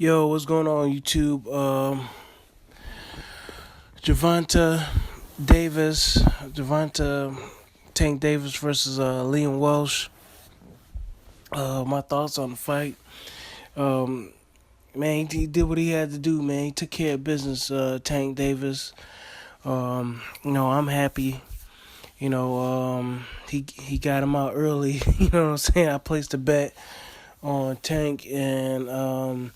Yo, what's going on YouTube? Gervonta Davis, Gervonta Tank Davis versus Liam Walsh. My thoughts on the fight. Um, man, he did what he had to do. Man, he took care of business. Tank Davis. I'm happy. He got him out early. You know what I'm saying? I placed a bet on Tank, and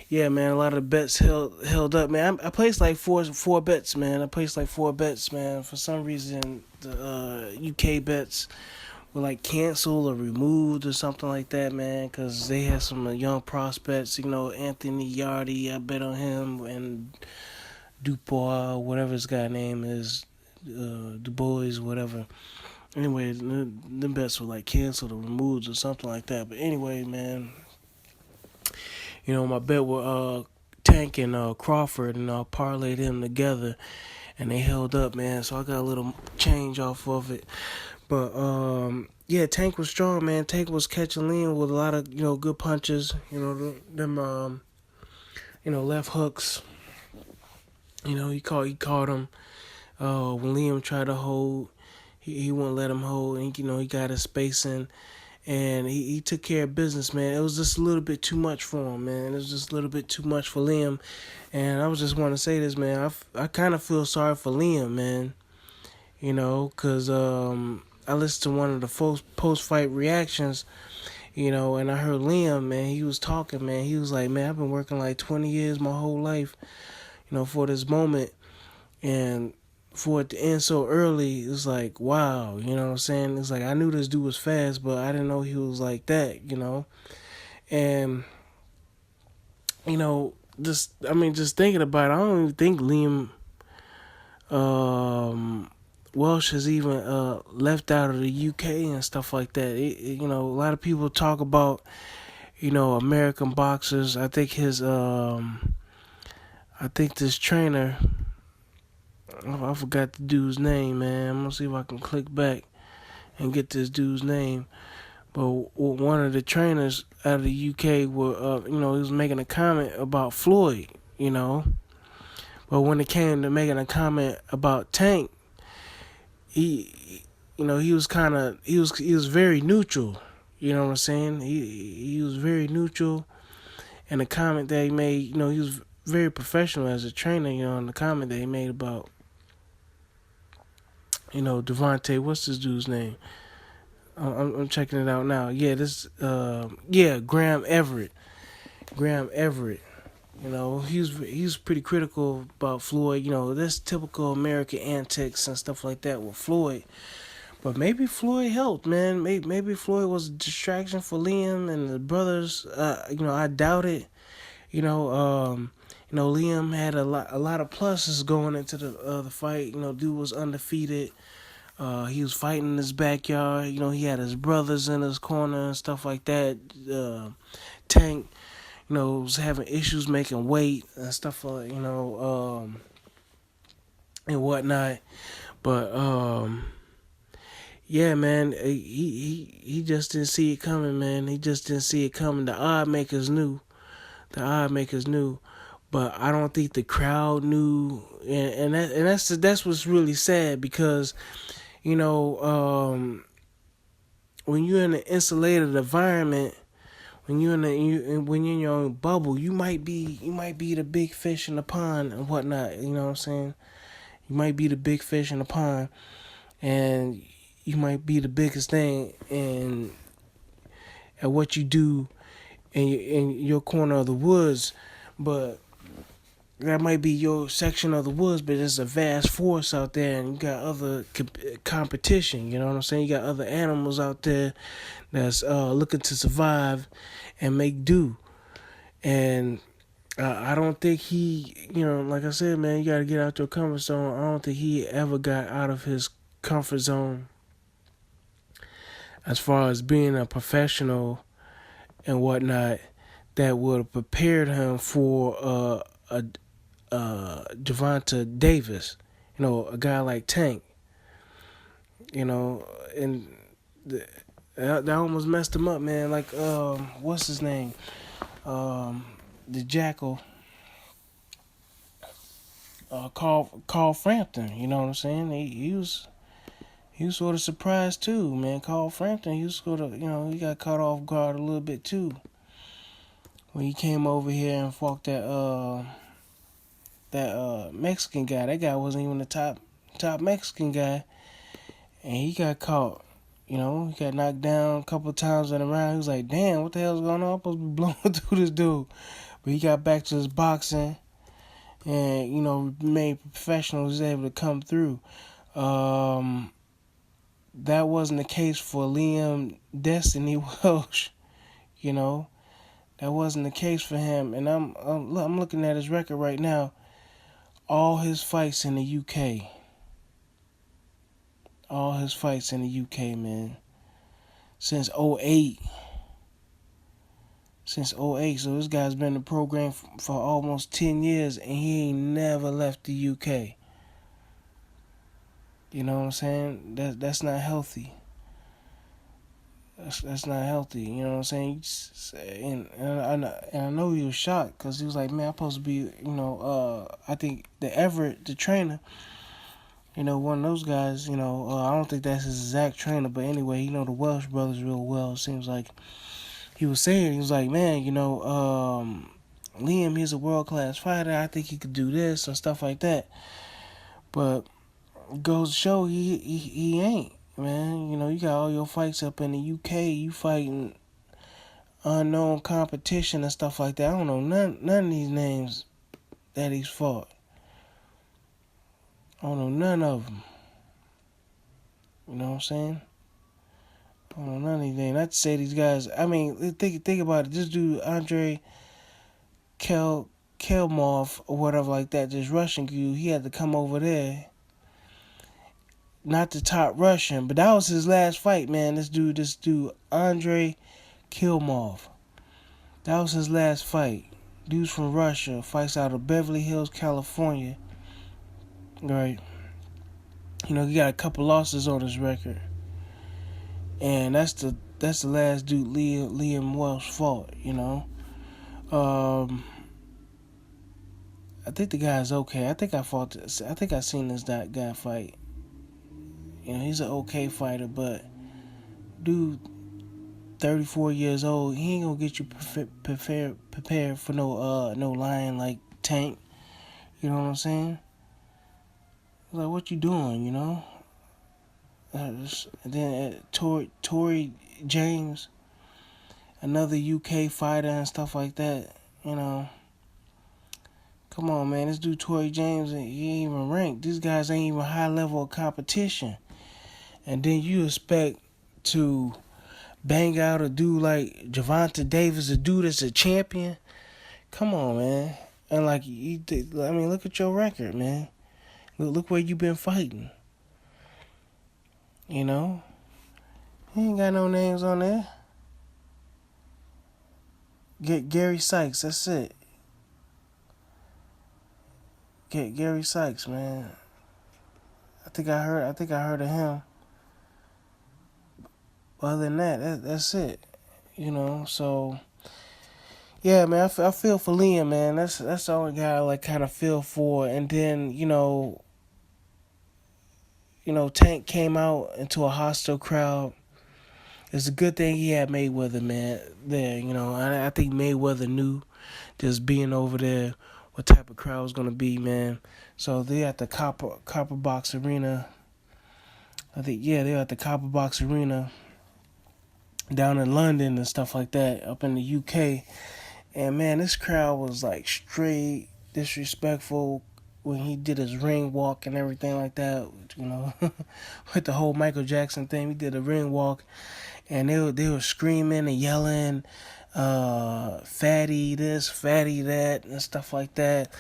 yeah, man, a lot of the bets held up, man. I placed like four bets, man. I placed like four bets, man. For some reason, the UK bets were like canceled or removed or something like that, man, because they had some young prospects. Anthony Yardy, I bet on him, and Dubois, whatever his guy name is, Dubois, whatever. Anyway, the bets were like canceled or removed or something like that. But anyway, man, my bet with Tank and Crawford, and I parlayed them together, and they held up, man. So I got a little change off of it. But yeah, Tank was strong, man. Tank was catching Liam with a lot of good punches. Them left hooks. He caught him. When Liam tried to hold, he wouldn't let him hold, and he got his spacing. And he took care of business, man. It was just a little bit too much for him, man. It was just a little bit too much for Liam. And I was just want to say this, man. I kind of feel sorry for Liam, man. Because I listened to one of the post-fight reactions, and I heard Liam, man. He was talking, man. He was like, man, I've been working like 20 years, my whole life, for this moment. And for it to end so early, it's like, wow, you know what I'm saying? It's like, I knew this dude was fast, but I didn't know he was like that, And, just thinking about it, I don't even think Liam Walsh has even left out of the UK and stuff like that. A lot of people talk about, American boxers. I think this trainer, I forgot the dude's name, man. I'm going to see if I can click back and get this dude's name. But one of the trainers out of the UK, he was making a comment about Floyd, But when it came to making a comment about Tank, he was very neutral. You know what I'm saying? He was very neutral. And the comment that he made, he was very professional as a trainer, and the comment that he made about Devontae, what's this dude's name? I'm checking it out now. Yeah, Graham Everett. Graham Everett. He was pretty critical about Floyd. That's typical American antics and stuff like that with Floyd. But maybe Floyd helped, man. Maybe Floyd was a distraction for Liam and the brothers. I doubt it. Liam had a lot of pluses going into the fight. Dude was undefeated. He was fighting in his backyard. He had his brothers in his corner and stuff like that. Tank, was having issues making weight and stuff like, and whatnot. But yeah, man, he just didn't see it coming, man. He just didn't see it coming. The odd makers knew. But I don't think the crowd knew, and that's what's really sad, because when you're in an insulated environment, when you're in your own bubble, you might be the big fish in the pond and whatnot. You know what I'm saying? You might be the big fish in the pond, and you might be the biggest thing at what you do in your corner of the woods, but that might be your section of the woods, but there's a vast forest out there, and you got other competition, you know what I'm saying? You got other animals out there that's looking to survive and make do. And I don't think he, like I said, man, you got to get out your comfort zone. I don't think he ever got out of his comfort zone as far as being a professional and whatnot that would have prepared him for Gervonta Davis, a guy like Tank, and that almost messed him up, man. Like, what's his name? the Jackal, Carl Frampton. You know what I'm saying? He was sort of surprised too, man. Carl Frampton, he was sort of, he got caught off guard a little bit too when he came over here and fought that Mexican guy. That guy wasn't even the top Mexican guy, and he got caught. He got knocked down a couple of times in a round. He was like, "Damn, what the hell's going on? I'm supposed to be blowing through this dude." But he got back to his boxing, and remained professional. He was able to come through. That wasn't the case for Liam Destiny Walsh. That wasn't the case for him. And I'm looking at his record right now. All his fights in the UK. All his fights in the UK, man. Since '08. Since '08. So this guy's been in the program for almost 10 years, and he ain't never left the UK. You know what I'm saying? That's not healthy. That's not healthy. You know what I'm saying? And I know he was shocked because he was like, "Man, I'm supposed to be, I think the Everett, the trainer, one of those guys, I don't think that's his exact trainer, but anyway, he know the Welsh brothers real well. It seems like he was like, man, Liam, he's a world-class fighter. I think he could do this and stuff like that. But it goes to show he ain't, man. You got all your fights up in the UK. You fighting unknown competition and stuff like that. I don't know none of these names that he's fought. I don't know none of them. You know what I'm saying? I don't know none of these names. Not to say these guys. I mean, think about it. This dude, Andre Kelmov or whatever like that, this Russian dude, he had to come over there. Not the top Russian, but that was his last fight, man. This dude, Andre Kelmov. That was his last fight. Dude's from Russia, fights out of Beverly Hills, California. Right. He got a couple losses on his record. And that's the last dude Liam Walsh fought, I think the guy's okay. I think I seen this guy fight. He's an okay fighter, but dude, 34 years old, he ain't gonna get you prepared for no lion like Tank. You know what I'm saying? Like, what you doing? And then Tory James, another UK fighter and stuff like that. Come on, man. This dude Tory James, he ain't even ranked. These guys ain't even high level of competition. And then you expect to bang out a dude like Gervonta Davis, a dude that's a champion. Come on, man. And look at your record, man. Look where you been fighting. He ain't got no names on there. Get Gary Sykes. That's it. Get Gary Sykes, man. I think I heard of him. Other than that, that's it. So yeah, man. I feel for Liam, man. That's the only guy I kind of feel for. And then Tank came out into a hostile crowd. It's a good thing he had Mayweather, man. There, I think Mayweather knew just being over there what type of crowd was gonna be, man. So they at the Copper Box Arena. I think they're at the Copper Box Arena down in London and stuff like that, up in the UK. And man, this crowd was like straight disrespectful when he did his ring walk and everything like that. With the whole Michael Jackson thing, he did a ring walk, and they were screaming and yelling, fatty this, fatty that, and stuff like that.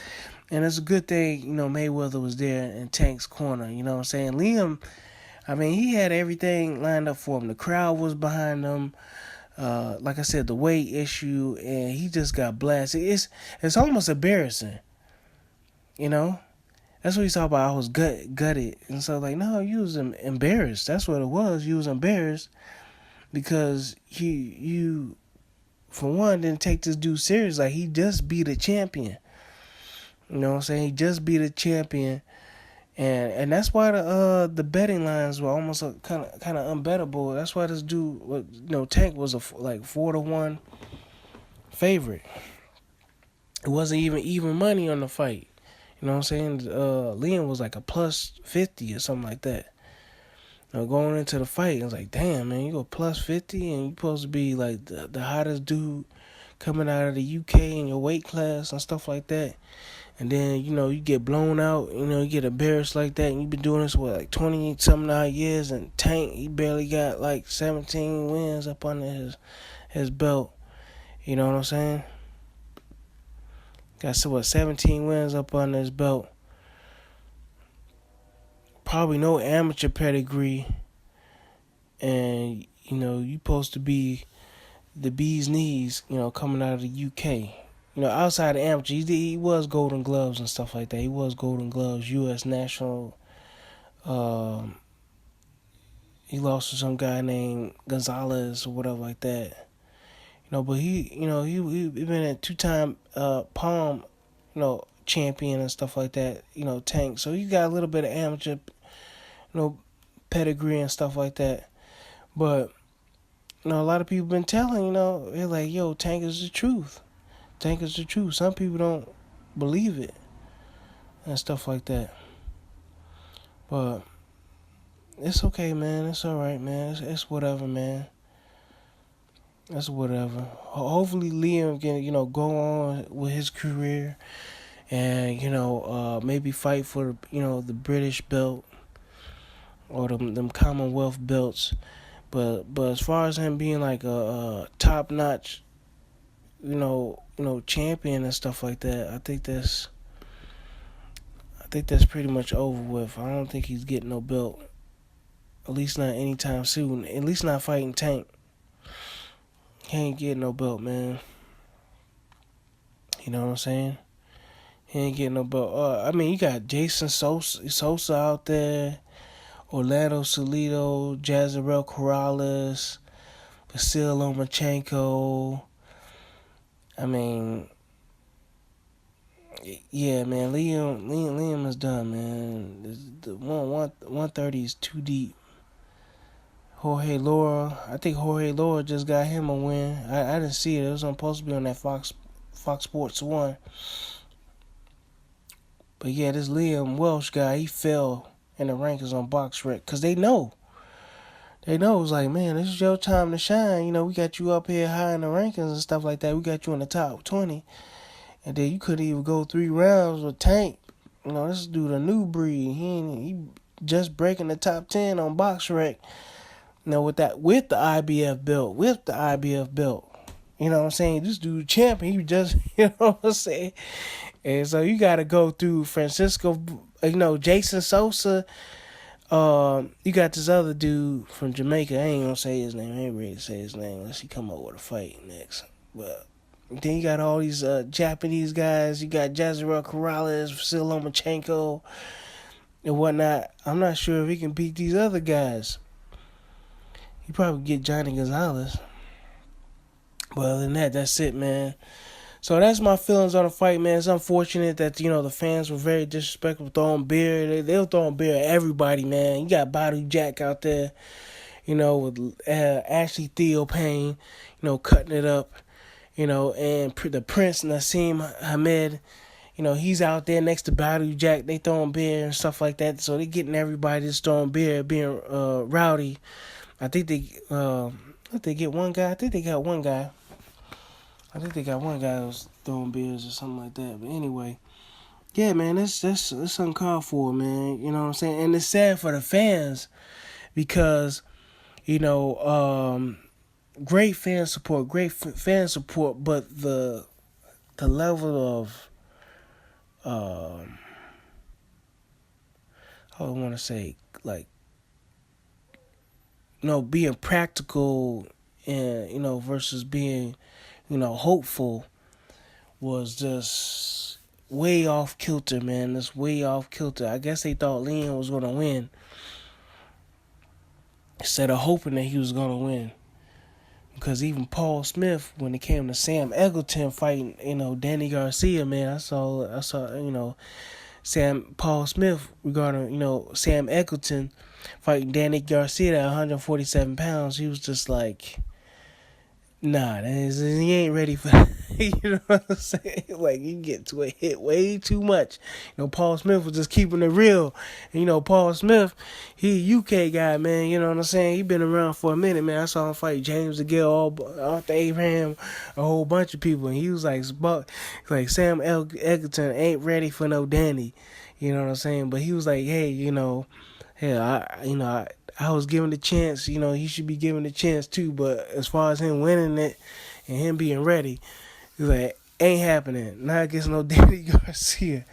And it's a good thing, Mayweather was there in Tank's corner. You know what I'm saying? Liam, he had everything lined up for him. The crowd was behind him. Like I said, the weight issue, and he just got blasted. It's almost embarrassing. That's what he's talking about. I was gutted. And so, no, you was embarrassed. That's what it was. You was embarrassed because you for one, didn't take this dude serious. Like, he just beat a champion. You know what I'm saying? He just beat a champion. And that's why the betting lines were almost kind of unbettable. That's why this dude, Tank was like 4-1 favorite. It wasn't even money on the fight. You know what I'm saying? Liam was like a plus 50 or something like that. Going into the fight, I was like, damn, man, you go plus 50 and you supposed to be like the hottest dude coming out of the UK in your weight class and stuff like that. And then, you get blown out, you get embarrassed like that, and you've been doing this for like 20-something odd years, and Tank, he barely got like 17 wins up under his belt. You know what I'm saying? Got 17 wins up under his belt. Probably no amateur pedigree. And, you supposed to be the bee's knees, coming out of the UK. Outside of amateur, he was Golden Gloves and stuff like that. He was Golden Gloves, U.S. national. He lost to some guy named Gonzalez or whatever like that. But he been a 2-time Palm, champion and stuff like that. Tank. So he got a little bit of amateur, pedigree and stuff like that. But a lot of people been telling, they're like, yo, Tank is the truth. Tank is the truth. Some people don't believe it and stuff like that. But it's okay, man. It's all right, man. It's whatever, man. It's whatever. Hopefully Liam can, go on with his career and, maybe fight for, the British belt or them Commonwealth belts. But as far as him being like a top-notch, champion and stuff like that, I think that's pretty much over with. I don't think he's getting no belt. At least not anytime soon. At least not fighting Tank. He ain't getting no belt, man. You know what I'm saying? He ain't getting no belt. You got Jason Sosa out there, Orlando Salido, Jazarel Corrales, Vasil Lomachenko. Yeah, man, Liam is done, man. The 130 is too deep. Jorge Lora, I think Jorge Lora just got him a win. I didn't see it. It was supposed to be on that Fox Sports 1. But yeah, this Liam Walsh guy, he fell in the rankings on BoxRec because they know. They know it's like, man, this is your time to shine. We got you up here high in the rankings and stuff like that. We got you in the top 20. And then you couldn't even go 3 rounds with Tank. This dude a new breed. He just breaking the top 10 on BoxRec. With the IBF belt. With the IBF belt. You know what I'm saying? This dude champion. He just, you know what I'm saying? And so you got to go through Francisco, Jason Sosa. You got this other dude from Jamaica. I ain't gonna say his name. I ain't ready to say his name unless he come up with a fight next. But then you got all these Japanese guys. You got Jazarel Corrales, Vasil Lomachenko, and whatnot. I'm not sure if he can beat these other guys. He probably get Johnny Gonzalez. But other than that, that's it, man. So that's my feelings on the fight, man. It's unfortunate that, the fans were very disrespectful, throwing beer. They were throwing beer at everybody, man. You got Badu Jack out there, with Ashley Theo Payne, cutting it up, and the Prince Nassim Hamed, he's out there next to Badu Jack. They throwing beer and stuff like that. So they getting everybody just throwing beer, being rowdy. I think they get one guy. I think they got one guy. I think they got one guy that was throwing beers or something like that. But anyway, yeah, man, that's uncalled for, man. You know what I'm saying? And it's sad for the fans because, great fan support, but the level of, how I want to say, like, being practical and, versus being, hopeful was just way off kilter, man. It's way off kilter. I guess they thought Liam was going to win instead of hoping that he was going to win. Because even Paul Smith, when it came to Sam Eggleton fighting, Danny Garcia, man, I saw, Paul Smith regarding, Sam Eggleton fighting Danny Garcia at 147 pounds. He was just like, nah, he ain't ready for that. You know what I'm saying? Like, you get to a hit way too much. Paul Smith was just keeping it real. And, Paul Smith, he a UK guy, man. You know what I'm saying? He been around for a minute, man. I saw him fight James DeGale, Arthur Abraham, a whole bunch of people. And he was like Sam Egerton ain't ready for no Danny. You know what I'm saying? But he was like, hey, I was given the chance. He should be given the chance too. But as far as him winning it and him being ready, he's like, ain't happening. Not against no Danny Garcia.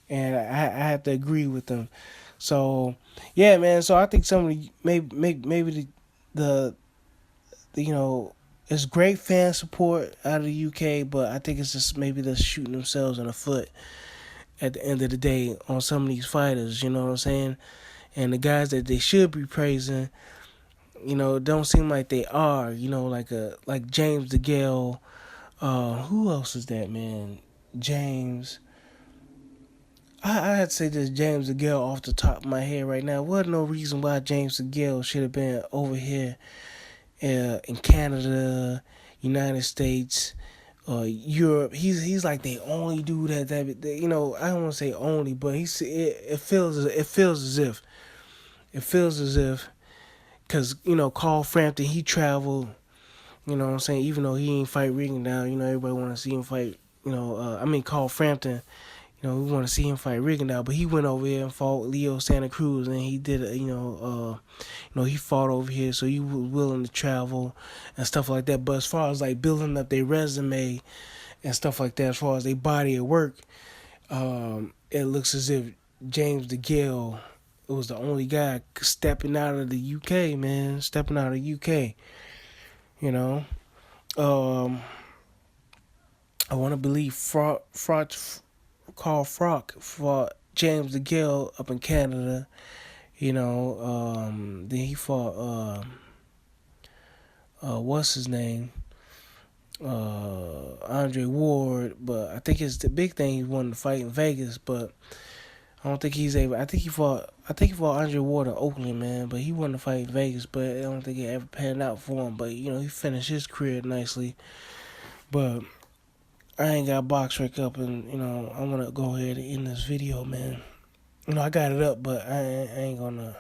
And I have to agree with them. So yeah, man. So I think maybe the it's great fan support out of the UK, but I think it's just maybe they're shooting themselves in the foot at the end of the day on some of these fighters. You know what I'm saying? And the guys that they should be praising, don't seem like they are. Like James DeGale. Who else is that, man? James. I had to say this James DeGale off the top of my head right now. Wasn't no reason why James DeGale should have been over here in Canada, United States, Europe. He's like the only dude that I don't want to say only, but it feels as if because Carl Frampton, he traveled. You know what I'm saying? Even though he ain't fight Rigondeaux, everybody want to see him fight. Carl Frampton. We want to see him fight Rigondeaux, but he went over here and fought Leo Santa Cruz, and he did, he fought over here, so he was willing to travel and stuff like that. But as far as like building up their resume and stuff like that, as far as their body of work, it looks as if James DeGale was the only guy stepping out of the UK, man, stepping out of the UK. I want to believe Carl Frock fought James DeGale up in Canada. Then he fought what's his name? Andre Ward, but I think it's the big thing he wanted to fight in Vegas, but I don't think he's able. I think he fought Andre Ward in Oakland, man, but he wanted to fight in Vegas, but I don't think it ever panned out for him. But he finished his career nicely. But I ain't got BoxRec up, and I'm gonna go ahead and end this video, man. I got it up, but I ain't gonna.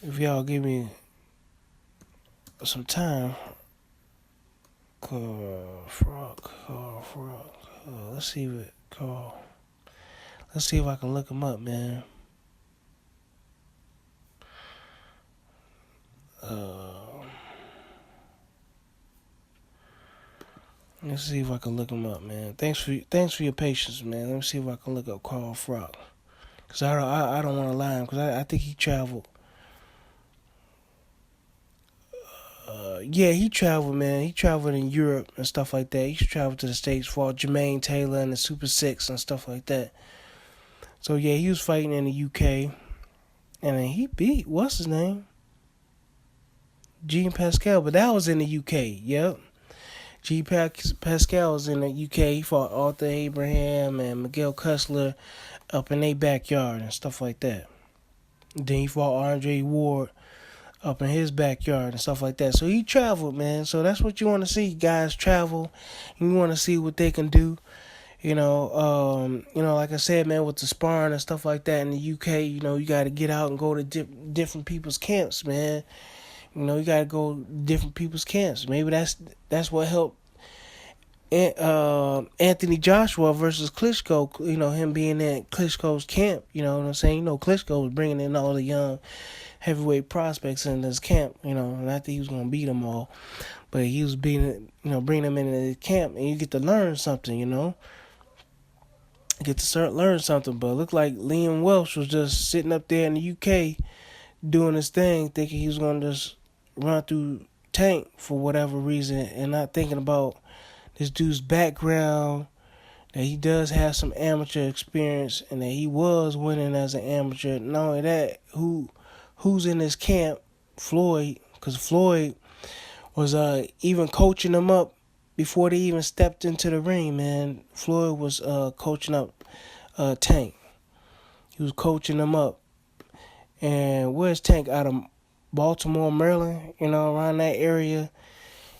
If y'all give me some time, Carl Frock. Let's see if I can look him up, man. Let's see if I can look him up, man. Thanks for your patience, man. Let me see if I can look up Carl Frock, cause I don't want to lie, cause I think he traveled. Yeah, he traveled, man. He traveled in Europe and stuff like that. He traveled to the States, fought Jermaine Taylor and the Super Six and stuff like that. So yeah, he was fighting in the UK, and then he beat what's his name, Jean Pascal, but that was in the UK. Yep. G. Pascal was in the UK. He fought Arthur Abraham and Miguel Cussler up in their backyard and stuff like that. Then he fought Andre Ward up in his backyard and stuff like that. So he traveled, man. So that's what you want to see. Guys travel. You want to see what they can do. Like I said, man, with the sparring and stuff like that in the UK, you got to get out and go to different people's camps, man. You got to go different people's camps. Maybe that's what helped Anthony Joshua versus Klitschko. Him being at Klitschko's camp. You know what I'm saying? Klitschko was bringing in all the young heavyweight prospects in this camp. Not that he was gonna beat them all, but he was bringing them into the camp, and you get to learn something. Get to learn something. But it looked like Liam Welsh was just sitting up there in the UK doing his thing, thinking he was gonna just run through Tank for whatever reason, and not thinking about this dude's background, that he does have some amateur experience, and that he was winning as an amateur. Not only that, who's in his camp? Floyd, because Floyd was even coaching them up before they even stepped into the ring, man. Floyd was coaching up Tank. He was coaching them up. And where's Tank? Out of Baltimore, Maryland, around that area.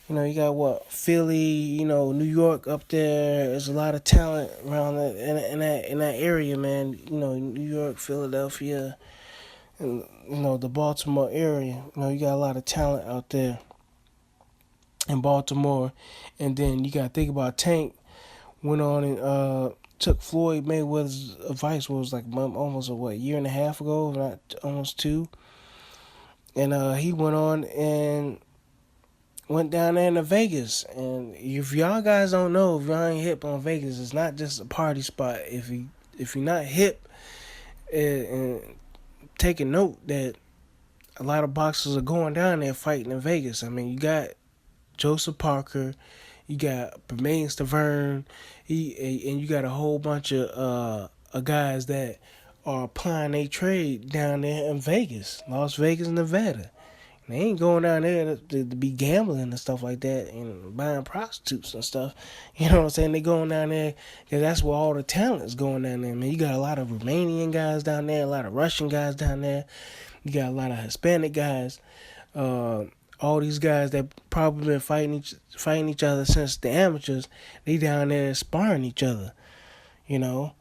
You got what, Philly, New York up there. There's a lot of talent around that in that area, man. New York, Philadelphia, and the Baltimore area. You got a lot of talent out there in Baltimore. And then you got to think about Tank went on and took Floyd Mayweather's advice. What was like almost a year and a half ago, not almost two. And he went on and went down there into Vegas. And if y'all guys don't know, if y'all ain't hip on Vegas, it's not just a party spot. If you're not hip and taking note that a lot of boxers are going down there fighting in Vegas. I mean, you got Joseph Parker, you got Bermain Stavern, and you got a whole bunch of guys that are applying their trade down there in Vegas, Las Vegas, Nevada. And they ain't going down there to be gambling and stuff like that and buying prostitutes and stuff. You know what I'm saying? They going down there because that's where all the talent is going down there, man. You got a lot of Romanian guys down there, a lot of Russian guys down there. You got a lot of Hispanic guys. All these guys that probably been fighting each other since the amateurs, they down there sparring each other, and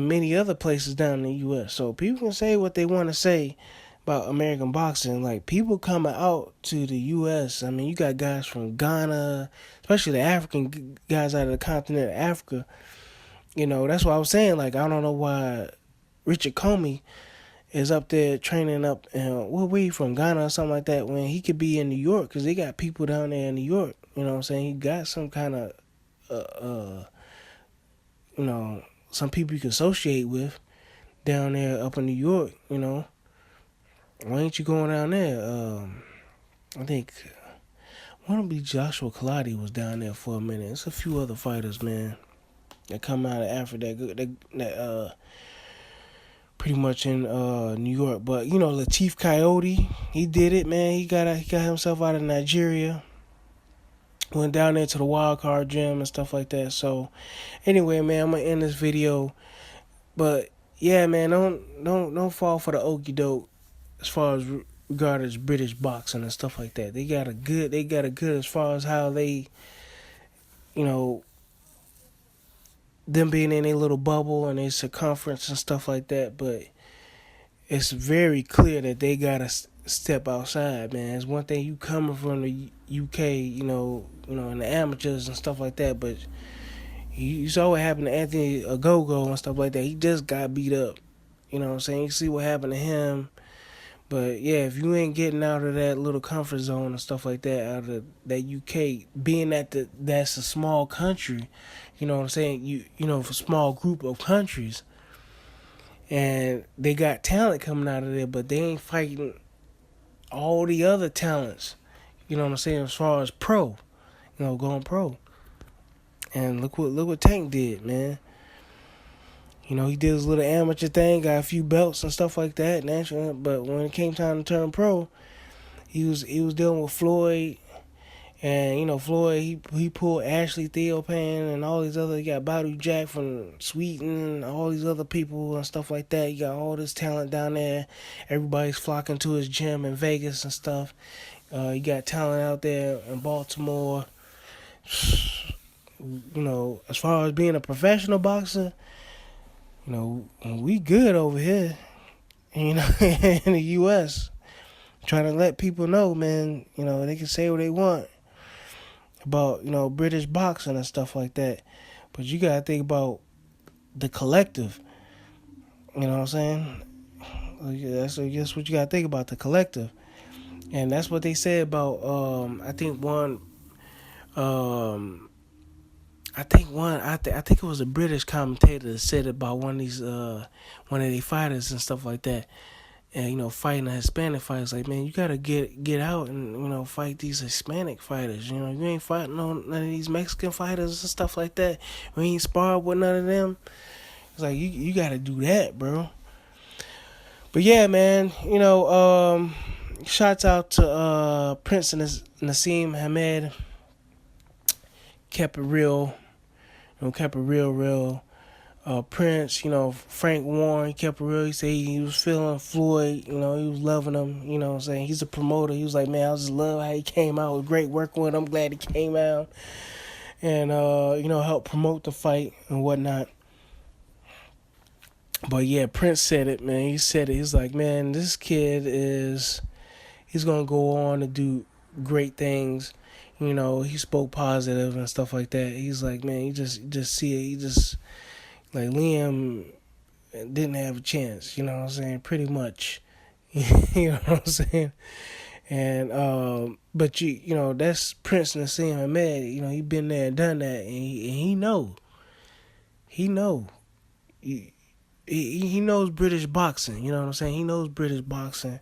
many other places down in the U.S. So people can say what they want to say about American boxing. Like, people coming out to the U.S., I mean, you got guys from Ghana, especially the African guys out of the continent of Africa. That's why I was saying, like, I don't know why Richard Comey is up there training up, where we from, Ghana or something like that, when he could be in New York, because they got people down there in New York. You know what I'm saying? He got some kind of, some people you can associate with down there up in New York, Why ain't you going down there? I think one of Joshua Kaladi was down there for a minute. There's a few other fighters, man, that come out of Africa that pretty much in New York. But Lateef Coyote, he did it, man. He got himself out of Nigeria. Went down there to the wild card gym and stuff like that. So anyway, man, I'm gonna end this video. But yeah, man, don't fall for the okie doke as far as regarding as British boxing and stuff like that. They got a good as far as how they, them being in a little bubble and a circumference and stuff like that. But it's very clear that they gotta step outside, man. It's one thing you coming from the UK, in the amateurs and stuff like that, but you saw what happened to Anthony Ogogo and stuff like that. He just got beat up. You know what I'm saying? You see what happened to him. But yeah, if you ain't getting out of that little comfort zone and stuff like that, out of that UK, being that's a small country, you know what I'm saying? For a small group of countries, and they got talent coming out of there, but they ain't fighting all the other talents. You know what I'm saying? As far as pro, going pro. And look what Tank did, man. He did his little amateur thing, got a few belts and stuff like that. But when it came time to turn pro, he was dealing with Floyd, and Floyd he pulled Ashley Theopan and all these other. He got Badu Jack from Sweden, all these other people and stuff like that. You got all this talent down there. Everybody's flocking to his gym in Vegas and stuff. You got talent out there in Baltimore. As far as being a professional boxer, we good over here, in the U.S. Trying to let people know, man, they can say what they want about, British boxing and stuff like that. But you got to think about the collective. You know what I'm saying? That's what you got to think about, the collective. And that's what they said about, I think it was a British commentator that said about one of these fighters and stuff like that, and fighting the Hispanic fighters. Like, man, you gotta get out and fight these Hispanic fighters. You ain't fighting none of these Mexican fighters and stuff like that. We ain't sparred with none of them. It's like you gotta do that, bro. But yeah, man, Shouts out to Prince and Nassim Hamed. Kept it real. Kept it real. Prince, Frank Warren, kept it real. He said he was feeling Floyd, he was loving him, what I'm saying? He's a promoter. He was like, man, I just love how he came out. It was great working with him. I'm glad he came out and, helped promote the fight and whatnot. But yeah, Prince said it, man. He said it. He's like, man, this kid he's going to go on to do great things. He spoke positive and stuff like that. He's like, man, you just see it. He just, like, Liam didn't have a chance, you know what I'm saying? Pretty much. You know what I'm saying? And, but that's Prince Nassim Hamed. He been there and done that, and he know. He know. He knows British boxing, you know what I'm saying? He knows British boxing.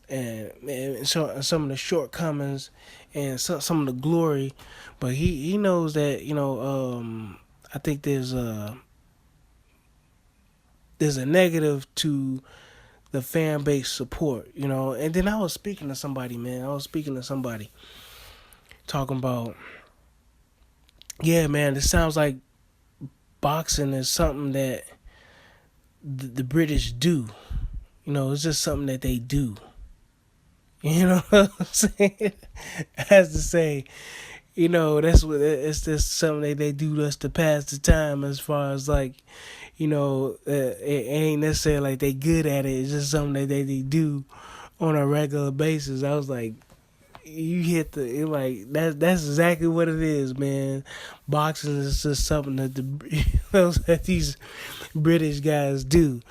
And so some of the shortcomings and some of the glory, but he knows that I think there's a negative to the fan base support, and then I was speaking to somebody, talking about, yeah, man, this sounds like boxing is something that the British do. It's just something that they do. You know what I'm saying? As to say, that's what it's just something that they do just to pass the time. As far as like, it ain't necessarily like they good at it. It's just something that they do on a regular basis. I was like, you hit that's exactly what it is, man. Boxing is just something that that these British guys do.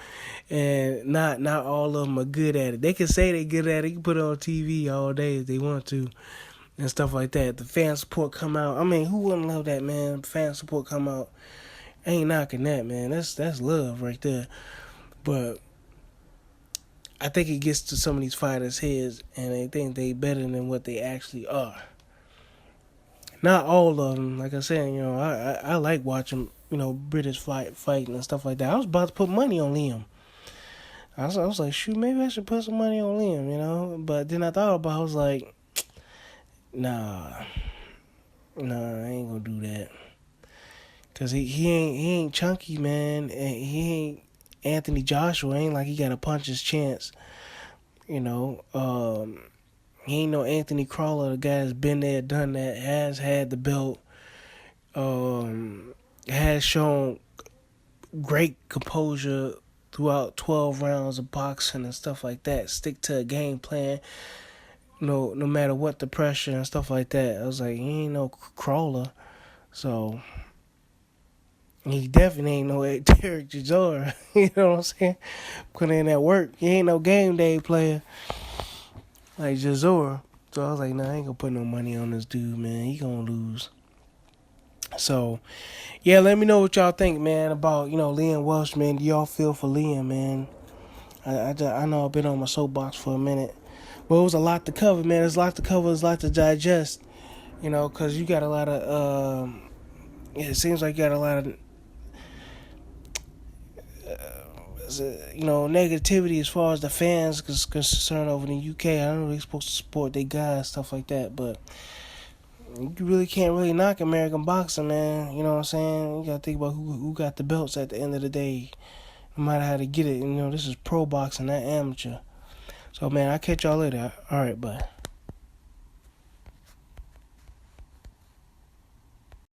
And not all of them are good at it. They can say they're good at it. They can put it on TV all day if they want to and stuff like that. The fan support come out. I mean, who wouldn't love that, man? Fan support come out. Ain't knocking that, man. That's love right there. But I think it gets to some of these fighters' heads and they think they better than what they actually are. Not all of them. Like I said, I like watching, British fighting and stuff like that. I was about to put money on Liam. I was like, shoot, maybe I should put some money on Liam, But then I thought about it, I was like, nah, I ain't gonna do that. Cause he ain't chunky, man. And he ain't Anthony Joshua. Ain't like he got a puncher's chance. He ain't no Anthony Crawler, the guy that's been there, done that, has had the belt, has shown great composure throughout 12 rounds of boxing and stuff like that. Stick to a game plan, no matter what the pressure and stuff like that. I was like, he ain't no crawler. So, he definitely ain't no Derek Chisora. You know what I'm saying? Put in that work. He ain't no game day player like Chisora. So I was like, nah, I ain't gonna put no money on this dude, man. He gonna lose. So, yeah, let me know what y'all think, man, about, Liam Walsh, man. Do y'all feel for Liam, man? I know I've been on my soapbox for a minute. But it was a lot to cover, man. There's a lot to cover. There's a lot to digest, because you got a lot of, it seems like you got a lot of, negativity as far as the fans concerned over in the UK. I know they're supposed to support their guys, stuff like that, but you really can't really knock American boxing, man. You know what I'm saying? You got to think about who got the belts at the end of the day, no matter how to get it. This is pro boxing, not amateur. So, man, I'll catch y'all later. All right, bye.